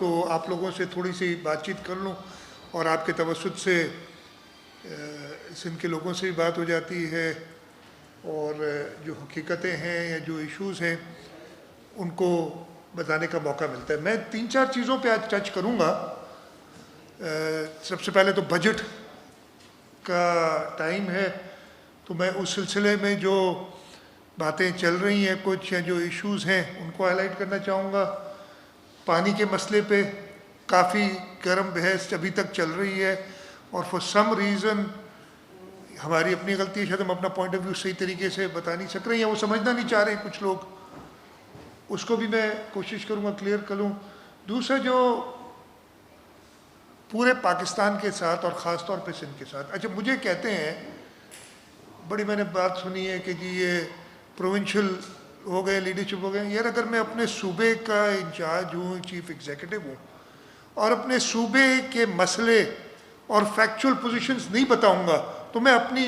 तो आप लोगों से थोड़ी सी बातचीत कर लूँ और आपके तवस्सुत से सिंध के लोगों से भी बात हो जाती है और जो हकीकतें हैं या जो इश्यूज़ हैं उनको बताने का मौका मिलता है। मैं 3-4 चीज़ों पे आज टच करूँगा। सबसे पहले तो बजट का टाइम है, तो मैं उस सिलसिले में जो बातें चल रही हैं कुछ या जो इश्यूज़ हैं उनको हाईलाइट करना चाहूँगा। पानी के मसले पे काफ़ी गर्म बहस अभी तक चल रही है और फॉर सम रीज़न हमारी अपनी गलती है, शायद हम अपना पॉइंट ऑफ व्यू सही तरीके से बता नहीं सक रहे हैं, वो समझना नहीं चाह रहे हैं कुछ लोग, उसको भी मैं कोशिश करूँगा क्लियर करूँ। दूसरा जो पूरे पाकिस्तान के साथ और ख़ास तौर पे सिंध के साथ, अच्छा मुझे कहते हैं, बड़ी मैंने बात सुनी है कि जी ये प्रोविंशियल हो गए, लीडरशिप हो गए। यार अगर मैं अपने सूबे का इंचार्ज हूँ, चीफ एग्जीक्यूटिव हूँ और अपने सूबे के मसले और फैक्चुअल पोजीशंस नहीं बताऊँगा तो मैं अपनी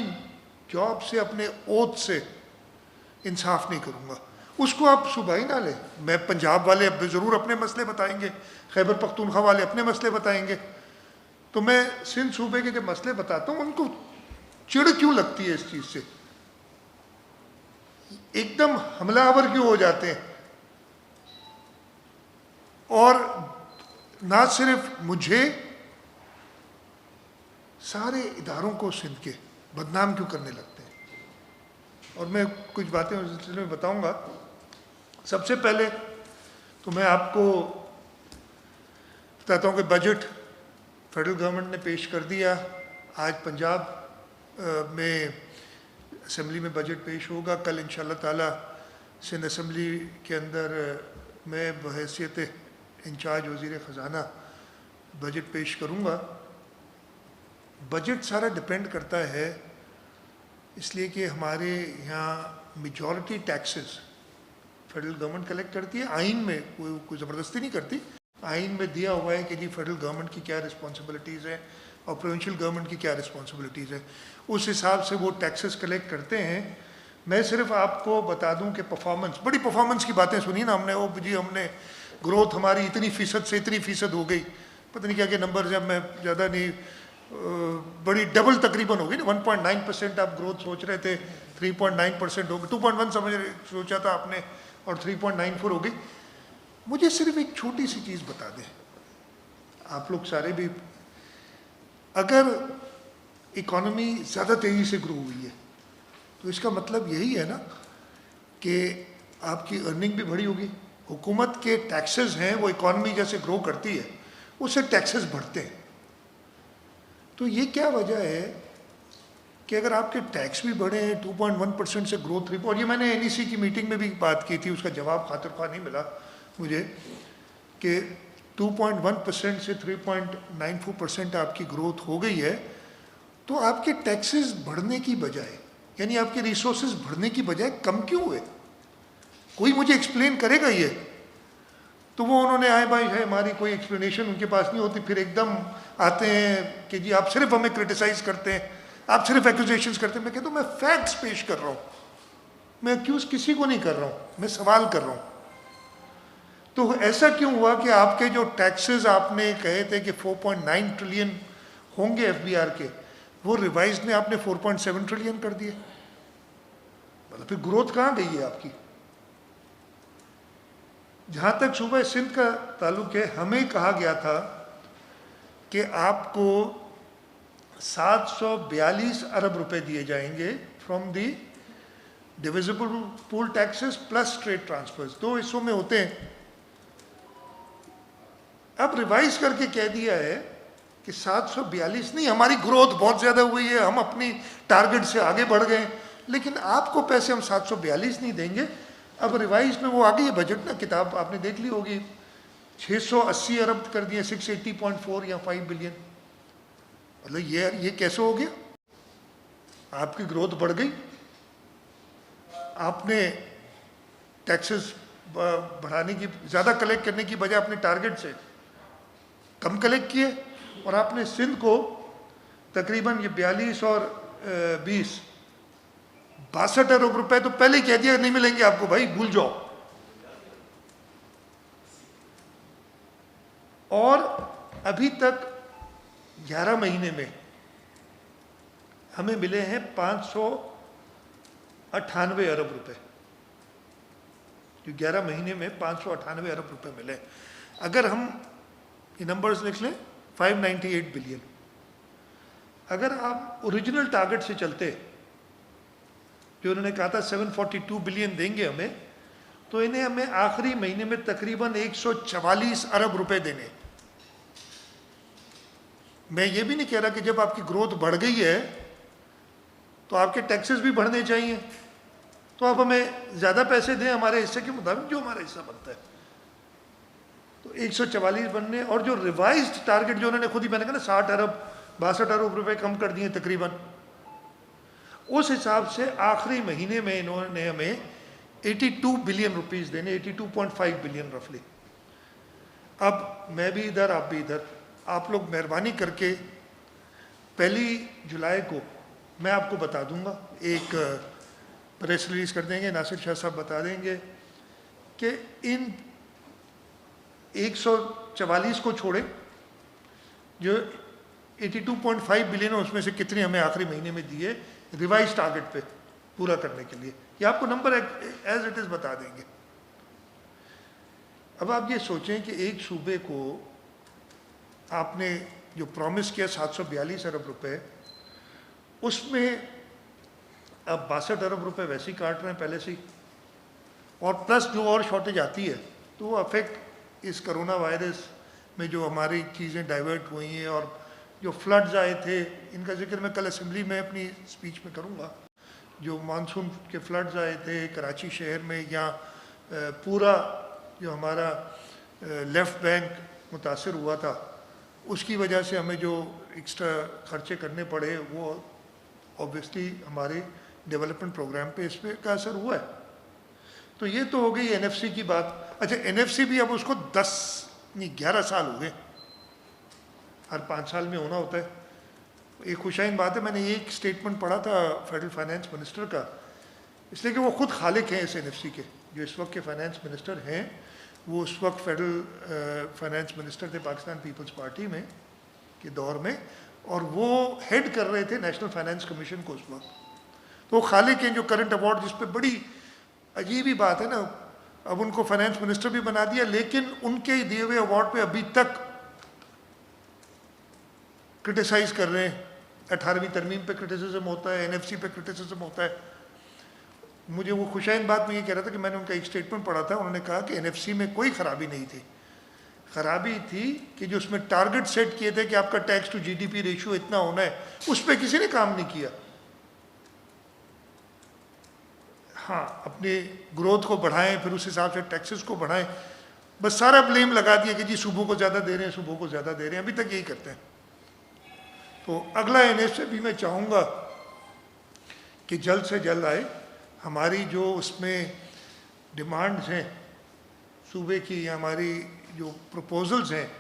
जॉब से, अपने ओथ से इंसाफ नहीं करूँगा। उसको आप सूबाई ना लें। मैं पंजाब वाले अब ज़रूर अपने मसले बताएंगे, खैबर पख्तूनख्वा वाले अपने मसले बताएंगे, तो मैं सिंध सूबे के जब मसले बताता हूँ उनको चिढ़ क्यों लगती है इस चीज़ से, एकदम हमलावर क्यों हो जाते हैं। और ना सिर्फ मुझे, सारे इदारों को सिंध के बदनाम क्यों करने लगते हैं। और मैं कुछ बातें उस सिलसिले में बताऊंगा। सबसे पहले तो मैं आपको बताता हूँ कि बजट फेडरल गवर्नमेंट ने पेश कर दिया। आज पंजाब में असम्बली में बजट पेश होगा। कल इंशाअल्लाह ताला सिंध असम्बली के अंदर मैं बहैसियत इंचार्ज वज़ीर ख़ज़ाना बजट पेश करूँगा। बजट सारा डिपेंड करता है इसलिए कि हमारे यहाँ majority taxes federal government collect करती है। आइन में कोई ज़बरदस्ती नहीं करती, आइन में दिया हुआ है कि जी फेडरल गवर्नमेंट की क्या रिस्पॉन्सिबिलिटीज़ हैं और प्रोविंशियल गवर्नमेंट की क्या रिस्पॉन्सिबिलिटीज़ हैं, उस हिसाब से वो टैक्सेस कलेक्ट करते हैं। मैं सिर्फ आपको बता दूं कि परफॉर्मेंस, बड़ी परफॉर्मेंस की बातें सुनी ना हमने, वो जी हमने ग्रोथ हमारी इतनी फ़ीसद से इतनी फ़ीसद हो गई, पता नहीं क्या क्या नंबर, जब मैं ज़्यादा नहीं, बड़ी डबल तकरीबन हो गई ना। 1.9% आप ग्रोथ सोच रहे थे, 3.9% हो गई, 2.1 सोचा था आपने और 3.94 हो गई। मुझे सिर्फ एक छोटी सी चीज़ बता दें, आप लोग सारे भी, अगर इकॉनमी ज़्यादा तेज़ी से ग्रो हुई है तो इसका मतलब यही है ना कि आपकी अर्निंग भी बढ़ी होगी। हुकूमत के टैक्सेस हैं वो इकॉनमी जैसे ग्रो करती है उससे टैक्सेस बढ़ते हैं। तो ये क्या वजह है कि अगर आपके टैक्स भी बढ़े हैं, 2.1% से ग्रोथ रही, और ये मैंने NEC की मीटिंग में भी बात की थी, उसका जवाब खातिर ख्वाह नहीं मिला मुझे, कि 2.1% से 3.94% आपकी ग्रोथ हो गई है, तो आपके टैक्सेस बढ़ने की बजाय, यानी आपके रिसोर्सेज बढ़ने की बजाय कम क्यों हुए? कोई मुझे एक्सप्लेन करेगा ये? तो वो उन्होंने आए भाई है, हमारी कोई एक्सप्लेनेशन उनके पास नहीं होती, फिर एकदम आते हैं कि जी आप सिर्फ हमें क्रिटिसाइज करते हैं, आप सिर्फ एक्यूजेशंस करते हैं। मैं कहता हूँ मैं फैक्ट्स पेश कर रहा हूँ, मैं एक्यूज किसी को नहीं कर रहा हूँ, मैं सवाल कर रहा हूँ। तो ऐसा क्यों हुआ कि आपके जो टैक्सेस आपने कहे थे कि 4.9 ट्रिलियन होंगे FBR के, वो रिवाइज में आपने 4.7 ट्रिलियन कर दिए? मतलब फिर ग्रोथ कहाँ गई है आपकी? जहाँ तक सूबा सिंध का ताल्लुक है, हमें कहा गया था कि आपको 742 अरब रुपए दिए जाएंगे from the divisible pool taxes plus trade transfers, 2 हिस्सों में होते हैं। अब रिवाइज करके कह दिया है कि 742 नहीं, हमारी ग्रोथ बहुत ज़्यादा हुई है, हम अपनी टारगेट से आगे बढ़ गए, लेकिन आपको पैसे हम 742 नहीं देंगे। अब रिवाइज में वो आ गई है बजट ना, किताब आपने देख ली होगी, 680 अरब कर दिए, 680.4 या 5 बिलियन। मतलब ये कैसे हो गया? आपकी ग्रोथ बढ़ गई, आपने टैक्सेस बढ़ाने की, ज़्यादा कलेक्ट करने की बजाय अपने टारगेट से कम कलेक्ट किए, और आपने सिंध को तकरीबन ये 42 और 20 62 अरब रुपए तो पहले ही कह दिया नहीं मिलेंगे आपको, भाई भूल जाओ। और अभी तक 11 महीने में हमें मिले हैं 598 अरब रुपए। जो 11 महीने में 598 अरब रुपए मिले। अगर हम ये नंबर्स लिख लें, 598 बिलियन। अगर आप ओरिजिनल टारगेट से चलते, जो उन्होंने कहा था 742 बिलियन देंगे हमें, तो इन्हें हमें आखिरी महीने में तकरीबन 144 अरब रुपए देने। मैं ये भी नहीं कह रहा कि जब आपकी ग्रोथ बढ़ गई है तो आपके टैक्सेस भी बढ़ने चाहिए, तो आप हमें ज़्यादा पैसे दें हमारे हिस्से के मुताबिक जो हमारा हिस्सा बनता है। तो 144 बनने, और जो रिवाइज्ड टारगेट जो उन्होंने खुद ही, मैंने कहा ना 60 अरब 62 अरब रुपए कम कर दिए तकरीबन, उस हिसाब से आखिरी महीने में इन्होंने हमें 82 बिलियन रुपीस देने, 82.5 बिलियन रफली। अब मैं भी इधर, आप भी इधर, आप लोग मेहरबानी करके 1 जुलाई को मैं आपको बता दूंगा, एक प्रेस रिलीज कर देंगे, नासिर शाह साहब बता देंगे कि इन 144 को छोड़े जो 82.5 बिलियन है उसमें से कितने हमें आखिरी महीने में दिए रिवाइज टारगेट पे पूरा करने के लिए। ये आपको नंबर एज इट इज़ बता देंगे। अब आप ये सोचें कि एक सूबे को आपने जो प्रॉमिस किया 742 अरब रुपए, उसमें अब 62 अरब रुपए वैसे ही काट रहे हैं पहले से ही, और प्लस जो और शॉर्टेज आती है तो वो अफेक्ट इस कोरोना वायरस में जो हमारी चीज़ें डाइवर्ट हुई हैं, और जो फ्लड्स आए थे, इनका जिक्र मैं कल असेंबली में अपनी स्पीच में करूँगा। जो मानसून के फ्लड्स आए थे कराची शहर में, या पूरा जो हमारा लेफ़्ट बैंक मुतासर हुआ था, उसकी वजह से हमें जो एक्स्ट्रा खर्चे करने पड़े, वो ऑब्वियसली हमारे डेवलपमेंट प्रोग्राम पे इस पे का असर हुआ है। तो ये तो हो गई एनएफसी की बात। अच्छा, एनएफसी भी अब उसको 11 साल हो गए, हर 5 साल में होना होता है। एक खुशाइन बात है, मैंने एक स्टेटमेंट पढ़ा था फेडरल फाइनेंस मिनिस्टर का, इसलिए कि वो खुद खालिक हैं इस एनएफसी के। जो इस वक्त के फाइनेंस मिनिस्टर हैं, वो उस वक्त फेडरल फाइनेंस मिनिस्टर थे पाकिस्तान पीपल्स पार्टी में के दौर में, और वो हेड कर रहे थे नेशनल फाइनेंस कमीशन को उस वक्त। तो वो खालिक हैं जो करंट अवार्ड, जिस पे बड़ी अजीब ही बात है ना, अब उनको फाइनेंस मिनिस्टर भी बना दिया, लेकिन उनके दिए हुए अवार्ड पे अभी तक क्रिटिसाइज कर रहे हैं। 18वीं तरमीम पे क्रिटिसिज्म होता है, एनएफसी पे क्रिटिसिज्म होता है। मुझे वो खुशाइन बात में ये कह रहा था कि मैंने उनका एक स्टेटमेंट पढ़ा था, उन्होंने कहा कि एनएफसी में कोई खराबी नहीं थी, खराबी थी कि जो उसमें टारगेट सेट किए थे कि आपका टैक्स टू जीडीपी रेशियो इतना होना है, उस पर किसी ने काम नहीं किया। हाँ, अपने ग्रोथ को बढ़ाएं, फिर उस हिसाब से टैक्सेस को बढ़ाएं, बस सारा ब्लेम लगा दिया कि जी सूबों को ज़्यादा दे रहे हैं, सूबों को ज़्यादा दे रहे हैं, अभी तक यही करते हैं। तो अगला एनएफ से भी मैं चाहूँगा कि जल्द से जल्द आए। हमारी जो उसमें डिमांड्स हैं सूबे की, या हमारी जो प्रपोजल्स हैं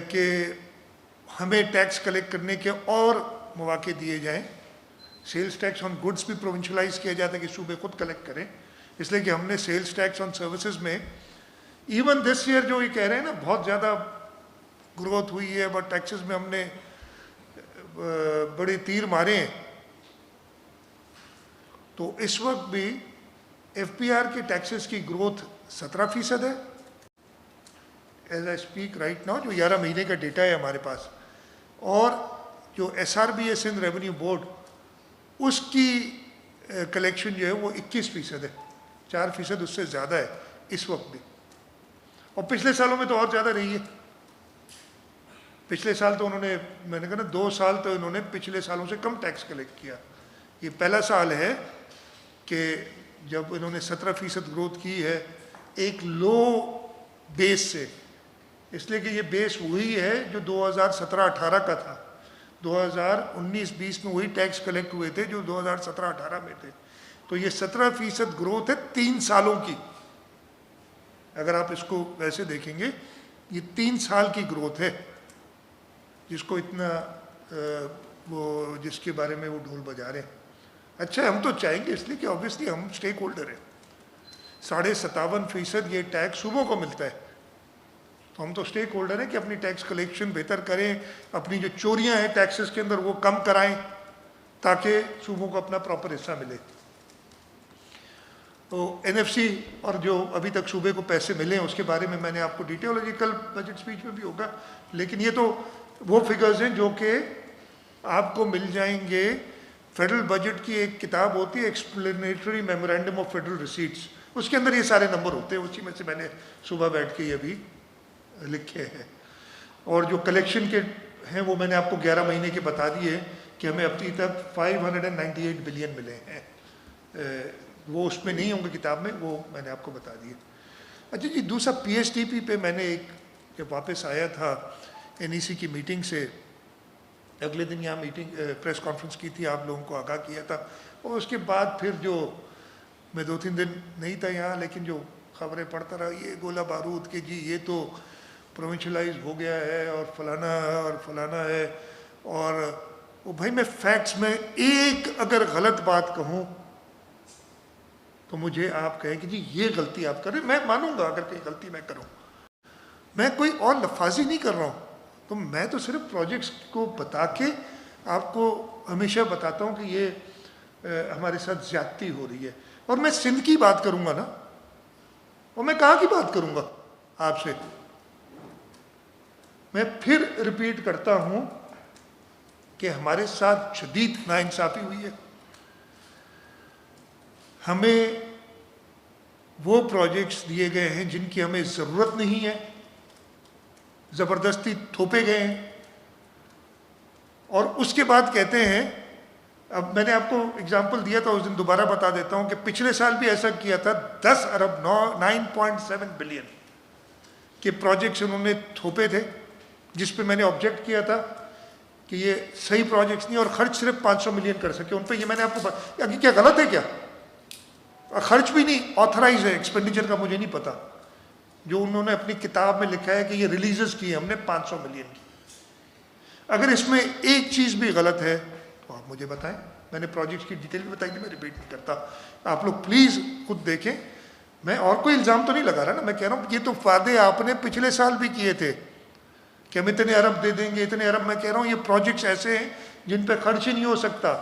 कि हमें टैक्स कलेक्ट करने के और मौके दिए जाएं, सेल्स टैक्स ऑन गुड्स भी प्रोविंशलाइज किया जाता है कि सूबे खुद कलेक्ट करें, इसलिए कि हमने सेल्स टैक्स ऑन सर्विसेज में इवन दिस ईयर जो ये कह रहे हैं ना बहुत ज़्यादा ग्रोथ हुई है, बट टैक्सेस में हमने बड़े तीर मारे हैं। तो इस वक्त भी एफपीआर के टैक्सेस की ग्रोथ 17% है as I speak right now, जो 11 महीने का डेटा है हमारे पास। और जो एसआरबी है, सिंध रेवेन्यू बोर्ड, उसकी कलेक्शन जो है वो 21% है, 4% उससे ज़्यादा है इस वक्त भी, और पिछले सालों में तो और ज़्यादा रही है। पिछले साल तो उन्होंने, मैंने कहा ना 2 साल तो इन्होंने पिछले सालों से कम टैक्स कलेक्ट किया। ये पहला साल है कि जब इन्होंने 17% ग्रोथ की है एक लो बेस से, इसलिए कि ये बेस वही है जो 2017-18 का था। 2019-20 में वही टैक्स कलेक्ट हुए थे जो 2017-18 में थे। तो ये 17% ग्रोथ है 3 सालों की। अगर आप इसको वैसे देखेंगे, ये 3 साल की ग्रोथ है, जिसको इतना वो जिसके बारे में वो ढोल बजा रहे हैं। अच्छा, हम तो चाहेंगे इसलिए कि ऑब्वियसली हम स्टेक होल्डर हैं। 57.5% ये टैक्स सूबों को मिलता है, तो हम तो स्टेक होल्डर हैं कि अपनी टैक्स कलेक्शन बेहतर करें, अपनी जो चोरियां हैं टैक्सेस के अंदर वो कम कराएं ताकि सूबों को अपना प्रॉपर हिस्सा मिले। तो एनएफसी और जो अभी तक सूबे को पैसे मिले हैं उसके बारे में मैंने आपको डिटेलॉजिकल बजट स्पीच में भी होगा, लेकिन ये तो वो फिगर्स हैं जो कि आपको मिल जाएंगे। फेडरल बजट की एक किताब होती है explanatory memorandum of federal receipts, उसके अंदर ये सारे नंबर होते हैं, उसी में से मैंने सुबह बैठ के ये भी लिखे हैं। और जो कलेक्शन के हैं वो मैंने आपको 11 महीने के बता दिए कि हमें अभी तक 598 बिलियन मिले हैं। वो उसमें नहीं होंगे किताब में, वो मैंने आपको बता दिए। अच्छा जी, दूसरा पीएसटीपी पे मैंने एक जब वापस आया था एनईसी की मीटिंग से, अगले दिन यहाँ मीटिंग प्रेस कॉन्फ्रेंस की थी, आप लोगों को आगाह किया था, और उसके बाद फिर जो मैं 2-3 दिन नहीं था यहाँ, लेकिन जो खबरें पढ़ता रहा ये गोला बारूद के जी ये तो प्रोविंशलाइज हो गया है और फलाना है। और वो भाई मैं फैक्ट्स में एक अगर गलत बात कहूँ तो मुझे आप कहें कि जी ये गलती आप कर रहे, मैं मानूंगा अगर कोई गलती मैं करूँ, मैं कोई और लफाजी नहीं कर रहा हूँ। तो मैं तो सिर्फ प्रोजेक्ट्स को बता के आपको हमेशा बताता हूँ कि ये हमारे साथ ज्यादती हो रही है। और मैं सिंध की बात करूँगा ना, और मैं कहाँ की बात करूँगा आपसे, मैं फिर रिपीट करता हूँ कि हमारे साथ शदीद नाइंसाफ़ी हुई है। हमें वो प्रोजेक्ट्स दिए गए हैं जिनकी हमें ज़रूरत नहीं है, ज़बरदस्ती थोपे गए हैं, और उसके बाद कहते हैं, अब मैंने आपको एग्जाम्पल दिया था उस दिन, दोबारा बता देता हूँ कि पिछले साल भी ऐसा किया था। 10 अरब 9.7 बिलियन के प्रोजेक्ट्स उन्होंने थोपे थे, जिस पे मैंने ऑब्जेक्ट किया था कि ये सही प्रोजेक्ट्स नहीं, और खर्च सिर्फ 500 मिलियन कर सके उन पे। ये मैंने आपको क्या गलत है क्या? खर्च भी नहीं ऑथराइज है, एक्सपेंडिचर का मुझे नहीं पता, जो उन्होंने अपनी किताब में लिखा है कि ये रिलीजेस की हमने 500 मिलियन की। अगर इसमें एक चीज़ भी गलत है तो आप मुझे बताएं, मैंने प्रोजेक्ट्स की डिटेल भी बताई थी, मैं रिपीट नहीं करता, आप लोग प्लीज़ खुद देखें। मैं और कोई इल्ज़ाम तो नहीं लगा रहा ना, मैं कह रहा हूँ ये तो वादे आपने पिछले साल भी किए थे कि हम इतने अरब दे देंगे, इतने अरब। मैं कह रहा हूँ ये प्रोजेक्ट्स ऐसे हैं जिन पर खर्च ही नहीं हो सकता।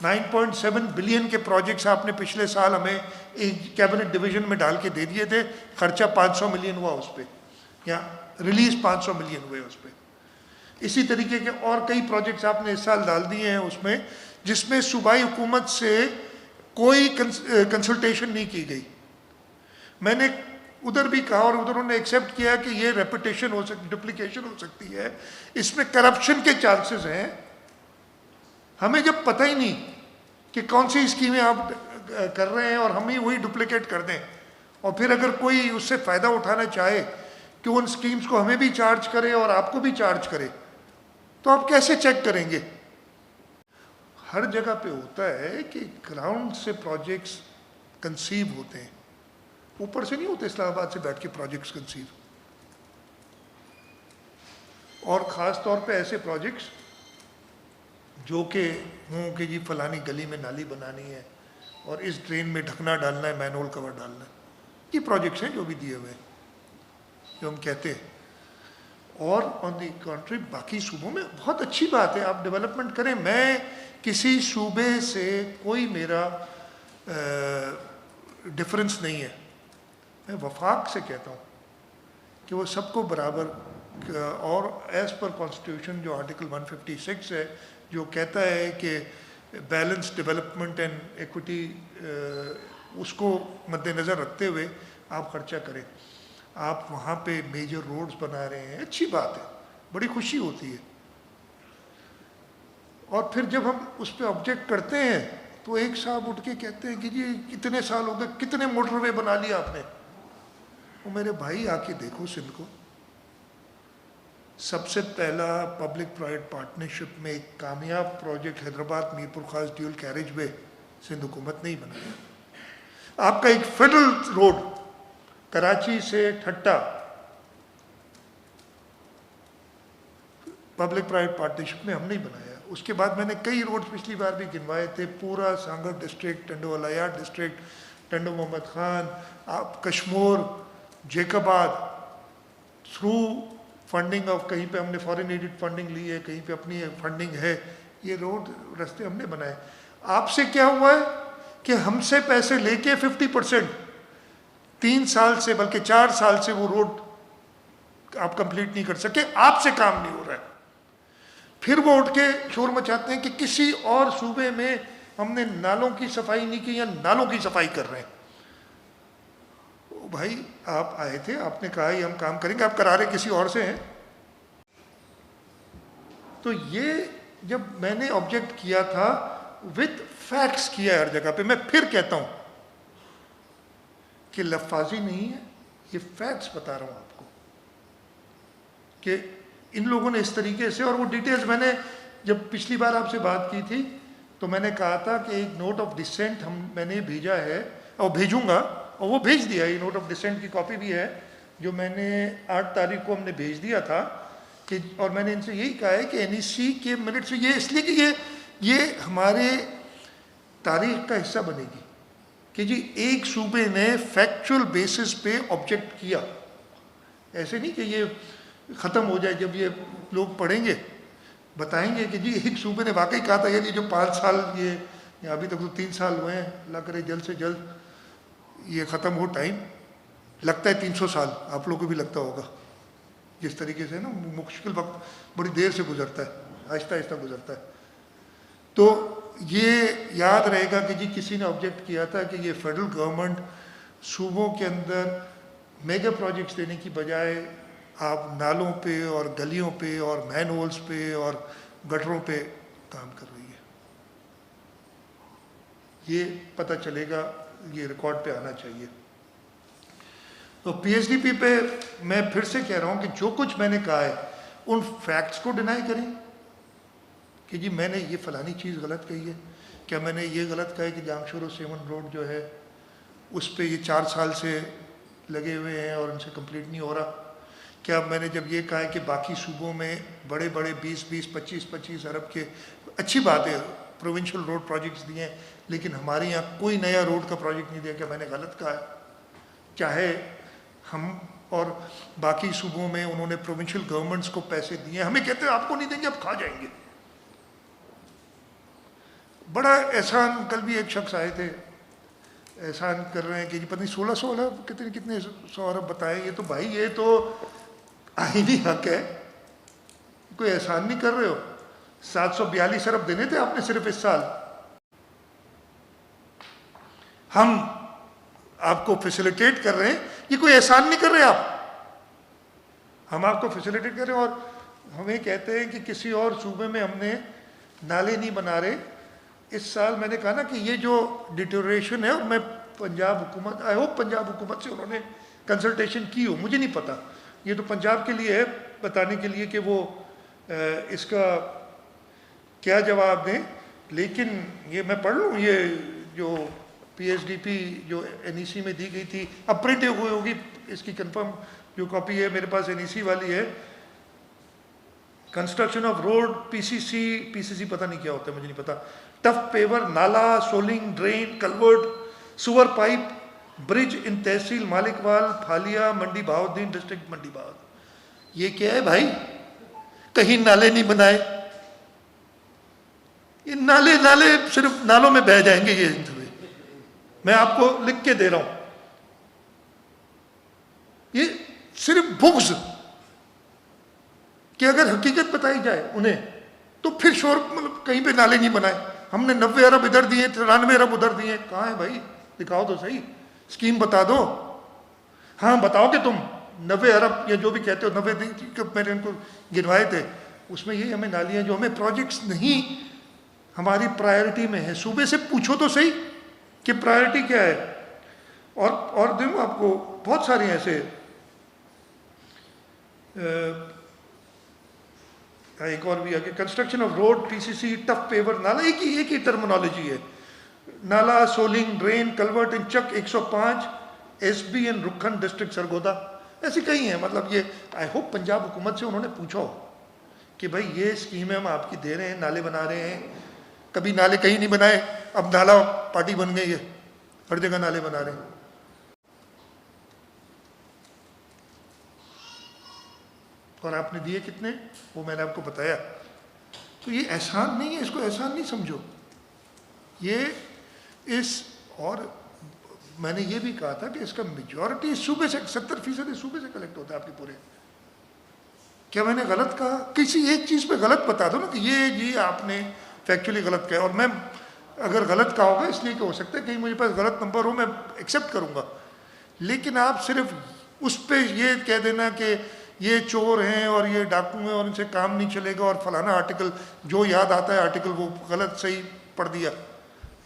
9.7 बिलियन के प्रोजेक्ट्स आपने पिछले साल हमें एक कैबिनेट डिवीजन में डाल के दे दिए थे, खर्चा 500 मिलियन हुआ उस पर, या रिलीज 500 मिलियन हुए उस पर। इसी तरीके के और कई प्रोजेक्ट्स आपने इस साल डाल दिए हैं उसमें, जिसमें सूबाई हुकूमत से कोई कंसल्टेशन नहीं की गई। मैंने उधर भी कहा और उधर उन्होंने एक्सेप्ट किया कि ये रेपुटेशन हो सकती, डुप्लीकेशन हो सकती है, इसमें करप्शन के चांसेस हैं। हमें जब पता ही नहीं कि कौन सी स्कीमें आप कर रहे हैं और हम ही वही डुप्लीकेट कर दें, और फिर अगर कोई उससे फ़ायदा उठाना चाहे कि उन स्कीम्स को हमें भी चार्ज करे और आपको भी चार्ज करे, तो आप कैसे चेक करेंगे? हर जगह पे होता है कि ग्राउंड से प्रोजेक्ट्स कंसीव होते हैं, ऊपर से नहीं होते इस्लामाबाद से बैठ के प्रोजेक्ट्स कंसीव। और ख़ास तौर पे ऐसे प्रोजेक्ट्स जो कि हों कि जी फलानी गली में नाली बनानी है और इस ड्रेन में ढकना डालना है, मैनहोल कवर डालना है, ये प्रोजेक्ट्स हैं जो भी दिए हुए हैं, जो हम कहते हैं। और ऑन दी कंट्री बाकी सूबों में बहुत अच्छी बात है, आप डेवलपमेंट करें। मैं किसी सूबे से कोई मेरा डिफरेंस नहीं है, मैं वफाक से कहता हूँ कि वो सबको बराबर, और एज़ पर कॉन्स्टिट्यूशन जो आर्टिकल 156 है जो कहता है कि बैलेंस डेवलपमेंट एंड इक्विटी, उसको मद्देनज़र रखते हुए आप खर्चा करें। आप वहाँ पे मेजर रोड्स बना रहे हैं, अच्छी बात है, बड़ी खुशी होती है। और फिर जब हम उस पर ऑब्जेक्ट करते हैं तो एक साहब उठ के कहते हैं कि जी कितने साल हो गए, कितने मोटरवे बना लिया आपने। वो मेरे भाई आके देखो सिंध को, सबसे पहला पब्लिक प्राइवेट पार्टनरशिप में एक कामयाब प्रोजेक्ट हैदराबाद मीरपुर खास ड्यूल कैरेज वे सिंध हुकूमत नहीं बनाया। आपका एक फेडरल रोड कराची से ठट्टा पब्लिक प्राइवेट पार्टनरशिप में हम नहीं बनाया। उसके बाद मैंने कई रोड पिछली बार भी गिनवाए थे, पूरा सांगर डिस्ट्रिक्ट, टंडो अलाया डिस्ट्रिक्ट, टंडो मोहम्मद खान, आप कश्मोर, जेकबाद, थ्रू फंडिंग ऑफ, कहीं पे हमने फॉरेन एडेड फंडिंग ली है, कहीं पे अपनी फंडिंग है, ये रोड रास्ते हमने बनाए। आपसे क्या हुआ है कि हमसे पैसे लेके 50% 3 साल से, बल्कि 4 साल से वो रोड आप कंप्लीट नहीं कर सके, आपसे काम नहीं हो रहा है। फिर वो उठ के शोर मचाते हैं कि किसी और सूबे में हमने नालों की सफाई नहीं की या नालों की सफाई कर रहे हैं। भाई आप आए थे, आपने कहा ये हम काम करेंगे, आप करा रहे किसी और से हैं। तो ये जब मैंने ऑब्जेक्ट किया था विद फैक्ट्स किया हर जगह पे। मैं फिर कहता हूं कि लफाजी नहीं है, ये फैक्ट्स बता रहा हूं आपको कि इन लोगों ने इस तरीके से, और वो डिटेल्स मैंने जब पिछली बार आपसे बात की थी तो मैंने कहा था कि एक नोट ऑफ डिसेंट मैंने भेजा है और भेजूंगा, और वो भेज दिया। ये नोट ऑफ डिसेंट की कॉपी भी है जो मैंने 8 तारीख को हमने भेज दिया था कि, और मैंने इनसे यही कहा है कि NEC के मिनट से, ये इसलिए कि ये हमारे तारीख का हिस्सा बनेगी कि जी एक सूबे ने फैक्चुअल बेसिस पे ऑब्जेक्ट किया। ऐसे नहीं कि ये ख़त्म हो जाए, जब ये लोग पढ़ेंगे बताएंगे कि जी एक सूबे ने वाकई कहा था। ये जो 5 साल ये अभी तक तो 3 साल हुए हैं, अल्लाह करे जल्द से जल्द ये ख़त्म हो टाइम। लगता है 300 साल आप लोगों को भी लगता होगा, जिस तरीके से ना मुश्किल वक्त बड़ी देर से गुजरता है, आहिस्ता आहिस्ता गुजरता है। तो ये याद रहेगा कि जी किसी ने ऑब्जेक्ट किया था कि ये फेडरल गवर्नमेंट सूबों के अंदर मेगा प्रोजेक्ट्स देने की बजाय आप नालों पे और गलियों पे और मैनहोल्स पे और गटरों पे काम कर रही है। ये पता चलेगा, ये रिकॉर्ड पे आना चाहिए। तो PSDP पे मैं फिर से कह रहा हूँ कि जो कुछ मैंने कहा है उन फैक्ट्स को डिनाई करें कि जी मैंने ये फलानी चीज़ गलत कही है। क्या मैंने ये गलत कहा है कि जामशोर और सेवन रोड जो है उस पर ये 4 साल से लगे हुए हैं और उनसे कंप्लीट नहीं हो रहा? क्या मैंने जब ये कहा है कि बाकी सूबों में बड़े बड़े 20-20, 25-25 अरब के, अच्छी बात है प्रोविंशियल रोड प्रोजेक्ट्स दिए हैं, लेकिन हमारे यहाँ कोई नया रोड का प्रोजेक्ट नहीं दिया? क्या मैंने गलत कहा है? चाहे हम और बाकी सूबों में उन्होंने प्रोविंशियल गवर्नमेंट्स को पैसे दिए, हमें कहते हैं आपको नहीं देंगे, आप खा जाएंगे। बड़ा एहसान, कल भी एक शख्स आए थे, एहसान कर रहे हैं कि जी पता नहीं 1600 अरब कितने 100 अरब बताए। ये तो भाई ये तो आईनी हक है, कोई एहसान नहीं कर रहे हो। 742 अरब देने थे आपने सिर्फ इस साल। हम आपको फैसिलिटेट कर रहे हैं, ये कोई एहसान नहीं कर रहे आप, हम आपको फैसिलिटेट कर रहे हैं। और हमें कहते हैं कि किसी और सूबे में हमने नाले नहीं बना रहे। इस साल मैंने कहा ना कि ये जो डिटोरेशन है, और मैं पंजाब हुकूमत, आई होप पंजाब हुकूमत से उन्होंने कंसल्टेशन की हो, मुझे नहीं पता, ये तो पंजाब के लिए है बताने के लिए कि वो इसका क्या जवाब दें। लेकिन ये मैं पढ़ लूँ, ये जो PSDP जो NEC में दी गई थी, अब प्रिंट हुई होगी, इसकी कंफर्म जो कॉपी है मेरे पास NEC वाली है। कंस्ट्रक्शन ऑफ रोड PCC पता नहीं क्या होता है, मुझे नहीं पता। Tough paver, nala, soling, drain, culvert, sewer pipe, bridge in tehsil Malikwal, Phalia, Mandi Bahauddin, district Mandi Bahauddin. ये क्या है भाई? कहीं नाले नहीं बनाए, ये नाले सिर्फ नालों में बह जाएंगे ये। मैं आपको लिख के दे रहा हूं, ये सिर्फ बुग्ज कि अगर हकीकत बताई जाए उन्हें तो फिर शोर, मतलब कहीं पे नाले नहीं बनाए, हमने 90 अरब इधर दिए, 93 अरब उधर दिए। कहाँ है भाई? दिखाओ तो सही, स्कीम बता दो। हाँ बताओ कि तुम 90 अरब या जो भी कहते हो, 90 दिन मैंने इनको गिनवाए थे, उसमें यही हमें नालियाँ जो हमें प्रोजेक्ट्स नहीं हमारी प्रायोरिटी में है। सूबे से पूछो तो सही कि प्रायोरिटी क्या है। और दूँ आपको बहुत सारे ऐसे, एक और भी आगे, construction of road PCC, tuff paver, नाला, एक ही टर्मिनोलॉजी है। नाला, soling, drain, culvert in Chak 105 SB in Rukhan district Sargodha, ऐसे कई हैं। मतलब ये आई होप पंजाब हुकूमत से उन्होंने पूछा हो कि भाई ये स्कीम है हम आपकी दे रहे हैं, नाले बना रहे हैं। कभी नाले कहीं नहीं बनाए, अब नाला पार्टी बन गई है, हर जगह नाले बना रहे हैं। और आपने दिए कितने, वो मैंने आपको बताया। तो ये एहसान नहीं है, इसको एहसान नहीं समझो। ये और मैंने ये भी कहा था कि इसका मेजॉरिटी इस सूबे से, 70% इस सूबे से कलेक्ट होता है आपके पूरे। क्या मैंने गलत कहा? किसी एक चीज़ पे गलत बता दो ना कि ये जी आपने फैक्चुअली गलत कहा, और मैं अगर गलत कहा होगा इसलिए कि हो सकता है कहीं मुझे पास गलत नंबर हो, मैं एक्सेप्ट करूँगा। लेकिन आप सिर्फ उस पर ये कह देना कि ये चोर हैं और ये डाकू हैं और इनसे काम नहीं चलेगा, और फलाना आर्टिकल जो याद आता है आर्टिकल वो गलत सही पढ़ दिया,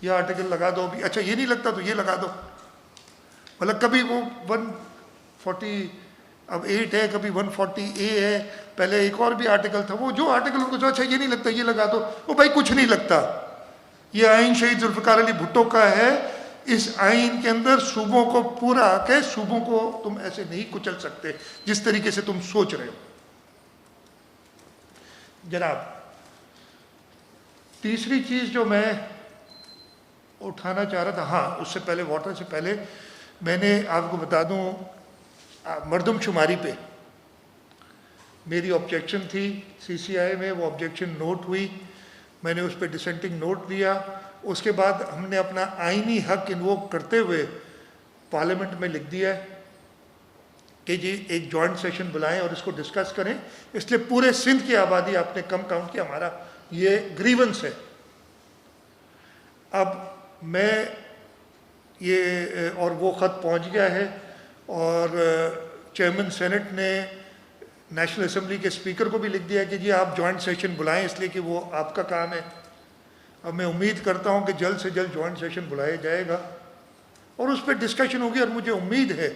यह आर्टिकल लगा दो अभी, अच्छा ये नहीं लगता तो ये लगा दो। मतलब कभी वो 140 अब 8 है, कभी 140A है, पहले एक और भी आर्टिकल था, वो जो आर्टिकल उनको जो अच्छा ये नहीं लगता ये लगा दो, वो भाई कुछ नहीं लगता। ये आइन शहीद जुल्फ़िकार अली भुट्टो का है। इस आइन के अंदर सूबों को पूरा आके सूबों को तुम ऐसे नहीं कुचल सकते जिस तरीके से तुम सोच रहे हो। जनाब, तीसरी चीज जो मैं उठाना चाह रहा था, हाँ उससे पहले, वाटर से पहले मैंने आपको बता दूं, मरदमशुमारी पे मेरी ऑब्जेक्शन थी CCI में, वो ऑब्जेक्शन नोट हुई, मैंने उस पर डिसेंटिंग नोट दिया। उसके बाद हमने अपना आईनी हक इन्वोक करते हुए पार्लियामेंट में लिख दिया है कि जी एक जॉइंट सेशन बुलाएं और इसको डिस्कस करें, इसलिए पूरे सिंध की आबादी आपने कम काउंट किया, हमारा ये ग्रीवेंस है। अब मैं ये, और वो ख़त पहुंच गया है, और चेयरमैन सेनेट ने नेशनल असेंबली के स्पीकर को भी लिख दिया कि जी आप जॉइंट सेशन बुलाएं, इसलिए कि वो आपका काम है। अब मैं उम्मीद करता हूं कि जल्द से जल्द जॉइंट सेशन बुलाया जाएगा और उस पर डिस्कशन होगी, और मुझे उम्मीद है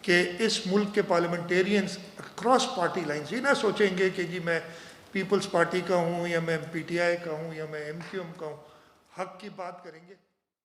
कि इस मुल्क के पार्लियामेंटेरियंस अक्रॉस पार्टी लाइन्स ये ना सोचेंगे कि जी मैं पीपल्स पार्टी का हूँ या मैं PTI का हूँ या मैं MQM का हूँ, हक की बात करेंगे।